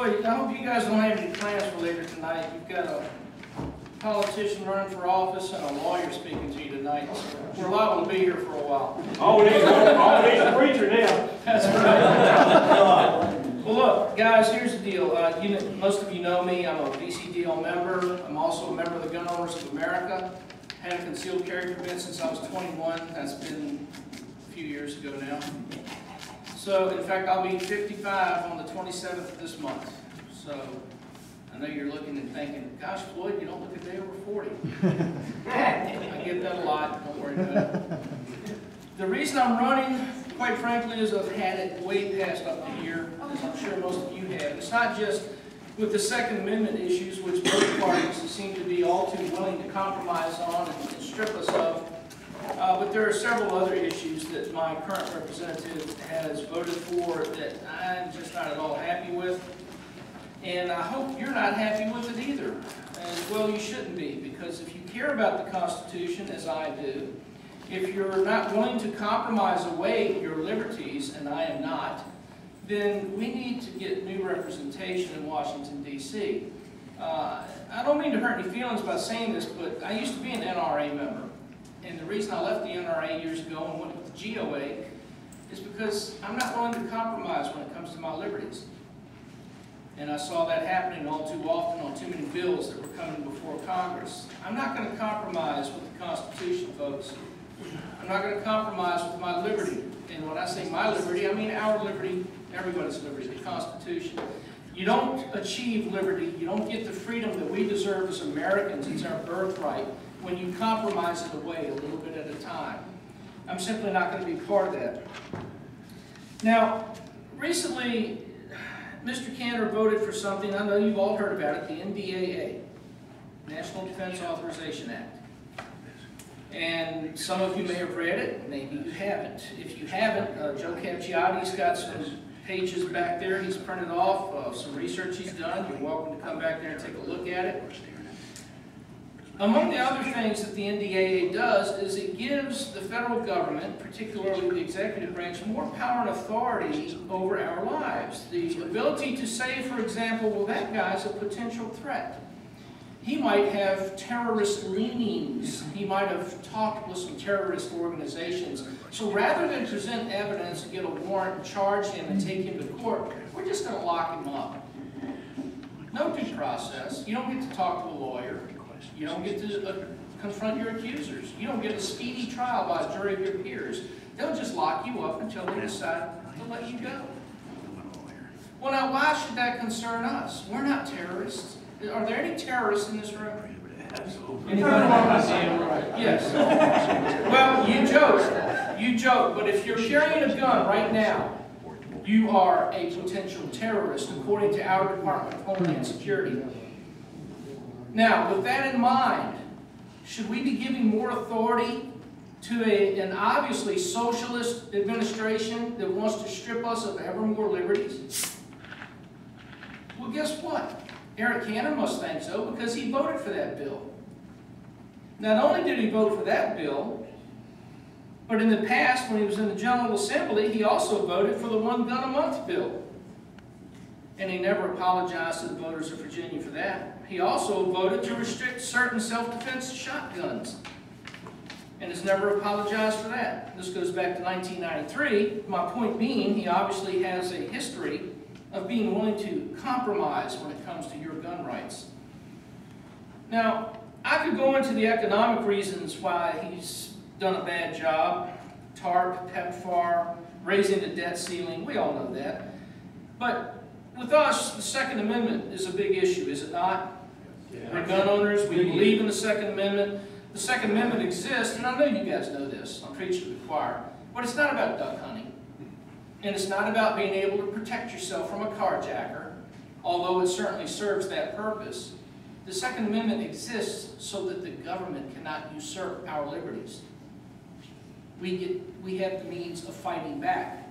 Floyd, I hope you guys don't have any plans for later tonight. You've got a politician running for office and a lawyer speaking to you tonight. So we're liable to be here for a while. All we need is a preacher now. That's right. Well, look, guys, here's the deal. Most of you know me. I'm a VCDL member. I'm also a member of the Gun Owners of America. Had a concealed carry permit since I was 21. That's been a few years ago now. So, in fact, I'll be 55 on the 27th of this month. So, I know you're looking and thinking, gosh, Floyd, you don't look a day over 40. I get that a lot. Don't worry about it. The reason I'm running, quite frankly, is I've had it way past up to here, as I'm sure most of you have. It's not just with the Second Amendment issues, which both parties seem to be all too willing to compromise on and strip us of. But there are several other issues that my current representative has voted for that I'm just not at all happy with. And I hope you're not happy with it either. And well, you shouldn't be, because if you care about the Constitution, as I do, if you're not willing to compromise away your liberties, and I am not, then we need to get new representation in Washington, D.C. I don't mean to hurt any feelings by saying this, but I used to be an NRA member. And the reason I left the NRA years ago and went with the GOA is because I'm not willing to compromise when it comes to my liberties. And I saw that happening all too often on too many bills that were coming before Congress. I'm not going to compromise with the Constitution, folks. I'm not going to compromise with my liberty. And when I say my liberty, I mean our liberty, everybody's liberty, the Constitution. You don't achieve liberty, you don't get the freedom that we deserve as Americans, it's our birthright, when you compromise it away a little bit at a time. I'm simply not going to be part of that. Now, recently, Mr. Cantor voted for something, I know you've all heard about it, the NDAA, National Defense Authorization Act. And some of you may have read it, maybe you haven't. If you haven't, Joe Capciotti's got some pages back there he's printed off, some research he's done. You're welcome to come back there and take a look at it. Among the other things that the NDAA does is it gives the federal government, particularly the executive branch, more power and authority over our lives. The ability to say, for example, well, that guy's a potential threat. He might have terrorist leanings. He might have talked with some terrorist organizations. So rather than present evidence and get a warrant and charge him and take him to court, we're just going to lock him up. No due process. You don't get to talk to a lawyer. You don't get to confront your accusers. You don't get a speedy trial by a jury of your peers. They'll just lock you up until they decide to let you go. Well, now, why should that concern us? We're not terrorists. Are there any terrorists in this room? Absolutely. Anybody? Yes. Well, you joke, but if you're carrying a gun right now, you are a potential terrorist, according to our Department of Homeland Security. Now, with that in mind, should we be giving more authority to an obviously socialist administration that wants to strip us of ever more liberties? Well, guess what? Eric Cantor must think so, because he voted for that bill. Not only did he vote for that bill, but in the past, when he was in the General Assembly, he also voted for the one-gun-a-month bill. And he never apologized to the voters of Virginia for that. He also voted to restrict certain self-defense shotguns, and has never apologized for that. This goes back to 1993. My point being, he obviously has a history of being willing to compromise when it comes to your gun rights. Now, I could go into the economic reasons why he's done a bad job. TARP, PEPFAR, raising the debt ceiling, we all know that. But with us, the Second Amendment is a big issue, is it not? Yeah. We're gun owners, we believe in the Second Amendment. The Second Amendment exists, and I know you guys know this, I'm preaching to the choir, but it's not about duck hunting. And it's not about being able to protect yourself from a carjacker, although it certainly serves that purpose. The Second Amendment exists so that the government cannot usurp our liberties. We have the means of fighting back.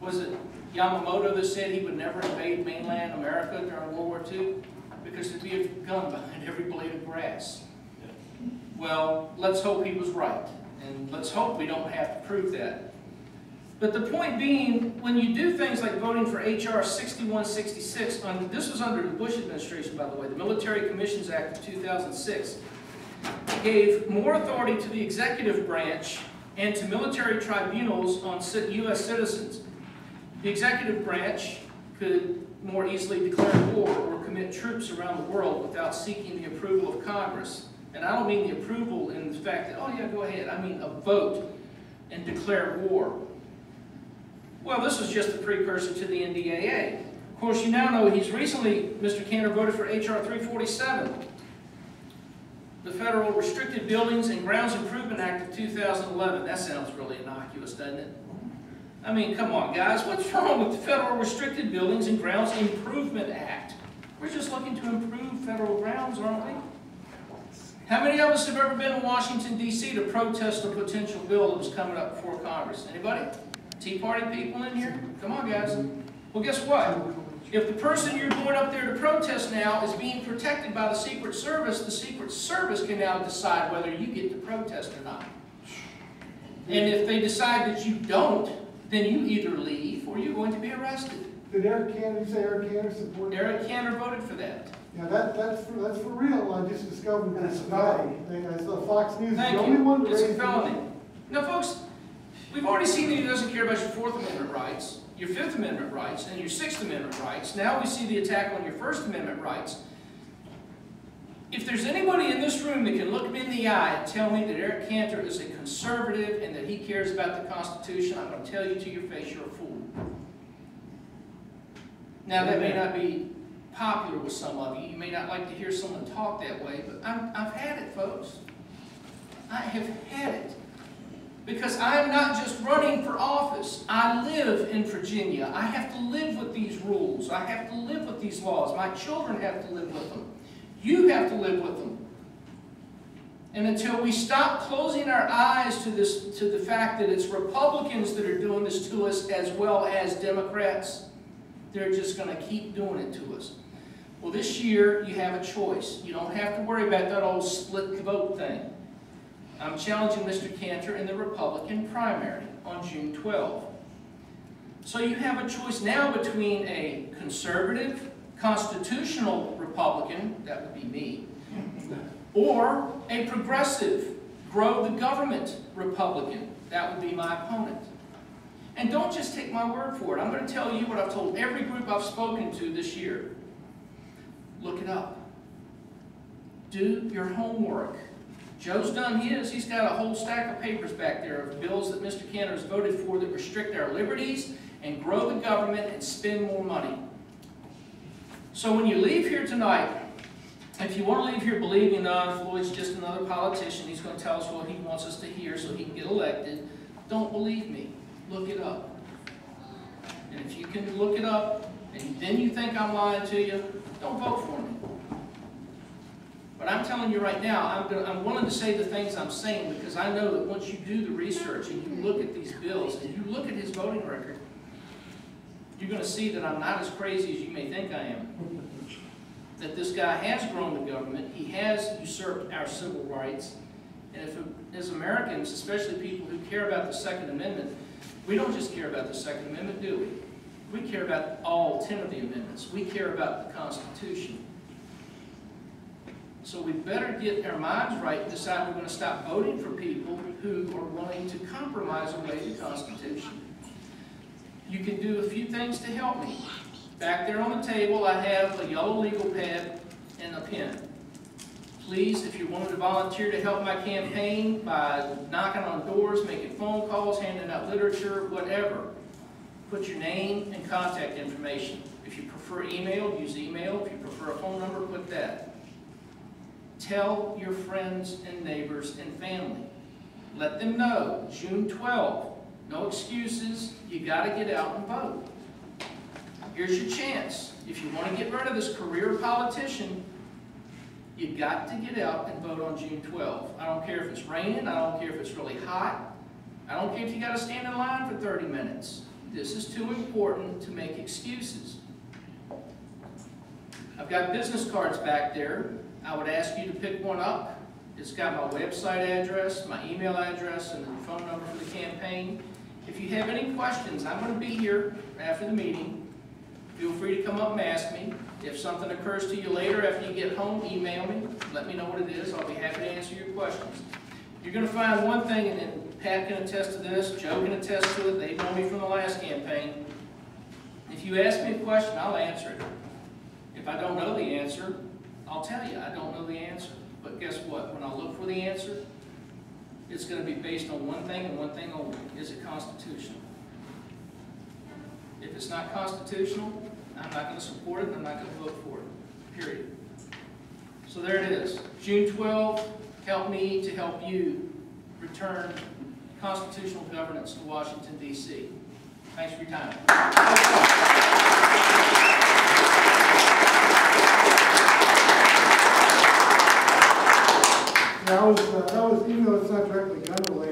Was it Yamamoto that said he would never invade mainland America during World War II? Because there'd be a gun behind every blade of grass. Well, let's hope he was right. And let's hope we don't have to prove that. But the point being, when you do things like voting for H.R. 6166, this was under the Bush administration, by the way, the Military Commissions Act of 2006, gave more authority to the executive branch and to military tribunals on U.S. citizens. The executive branch could more easily declare war or commit troops around the world without seeking the approval of Congress. And I don't mean the approval in the fact that, oh yeah, go ahead. I mean a vote and declare war. Well, this was just a precursor to the NDAA. Of course, you now know Mr. Cantor voted for H.R. 347, the Federal Restricted Buildings and Grounds Improvement Act of 2011. That sounds really innocuous, doesn't it? I mean, come on, guys. What's wrong with the Federal Restricted Buildings and Grounds Improvement Act? We're just looking to improve federal grounds, aren't we? How many of us have ever been in Washington, D.C. to protest a potential bill that was coming up before Congress? Anybody? Tea Party people in here? Come on, guys. Well, guess what? If the person you're going up there to protest now is being protected by the Secret Service can now decide whether you get to protest or not. And if they decide that you don't, then you either leave or you're going to be arrested. Did Eric Cantor, you say Eric Cantor supported that? Eric Cantor voted for that. Yeah, that's for real. I just discovered that today. I saw Fox News. Thank the only you. one to It's a raise felony. Now, folks, we've already seen that he doesn't care about your Fourth Amendment rights, your Fifth Amendment rights, and your Sixth Amendment rights. Now we see the attack on your First Amendment rights. If there's anybody in this room that can look me in the eye and tell me that Eric Cantor is a conservative and that he cares about the Constitution, I'm going to tell you to your face, you're a fool. Now, that may not be popular with some of you. You may not like to hear someone talk that way, but I've had it, folks. I have had it. Because I'm not just running for office. I live in Virginia. I have to live with these rules. I have to live with these laws. My children have to live with them. You have to live with them. And until we stop closing our eyes to the fact that it's Republicans that are doing this to us as well as Democrats, they're just going to keep doing it to us. Well, this year you have a choice. You don't have to worry about that old split vote thing. I'm challenging Mr. Cantor in the Republican primary on June 12th. So you have a choice now between a conservative, constitutional Republican, that would be me, or a progressive, grow the government Republican, that would be my opponent. And don't just take my word for it. I'm going to tell you what I've told every group I've spoken to this year. Look it up. Do your homework. Joe's done his. He's got a whole stack of papers back there of bills that Mr. Cantor has voted for that restrict our liberties and grow the government and spend more money. So when you leave here tonight, if you want to leave here believing Floyd's just another politician, he's going to tell us what he wants us to hear so he can get elected, don't believe me. Look it up. And if you can look it up and then you think I'm lying to you, don't vote for me. But I'm telling you right now, I'm willing to say the things I'm saying because I know that once you do the research and you look at these bills and you look at his voting record, you're going to see that I'm not as crazy as you may think I am. That this guy has grown the government, he has usurped our civil rights, and if as Americans, especially people who care about the Second Amendment, we don't just care about the Second Amendment, do we? We care about all 10 of the amendments. We care about the Constitution. So we better get our minds right and decide we're going to stop voting for people who are willing to compromise away the Constitution. You can do a few things to help me. Back there on the table, I have a yellow legal pad and a pen. Please, if you're willing to volunteer to help my campaign by knocking on doors, making phone calls, handing out literature, whatever, put your name and contact information. If you prefer email, use email. If you prefer a phone number, put that. Tell your friends and neighbors and family. Let them know, June 12th, no excuses, you got to get out and vote. Here's your chance. If you want to get rid of this career politician, you've got to get out and vote on June 12th. I don't care if it's raining, I don't care if it's really hot, I don't care if you got to stand in line for 30 minutes. This is too important to make excuses. I've got business cards back there. I would ask you to pick one up. It's got my website address, my email address, and the phone number for the campaign. If you have any questions, I'm going to be here after the meeting. Feel free to come up and ask me. If something occurs to you later after you get home, email me. Let me know what it is. I'll be happy to answer your questions. You're going to find one thing, and Pat can attest to this, Joe can attest to it. They know me from the last campaign. If you ask me a question, I'll answer it. If I don't know the answer, I'll tell you I don't know the answer. But guess what? When I look for the answer, it's going to be based on one thing and one thing only. Is it constitutional? If it's not constitutional, I'm not going to support it and I'm not going to vote for it. Period. So there it is. June 12th, help me to help you return constitutional governance to Washington, D.C. Thanks for your time. That was, even though it's not directly gun related,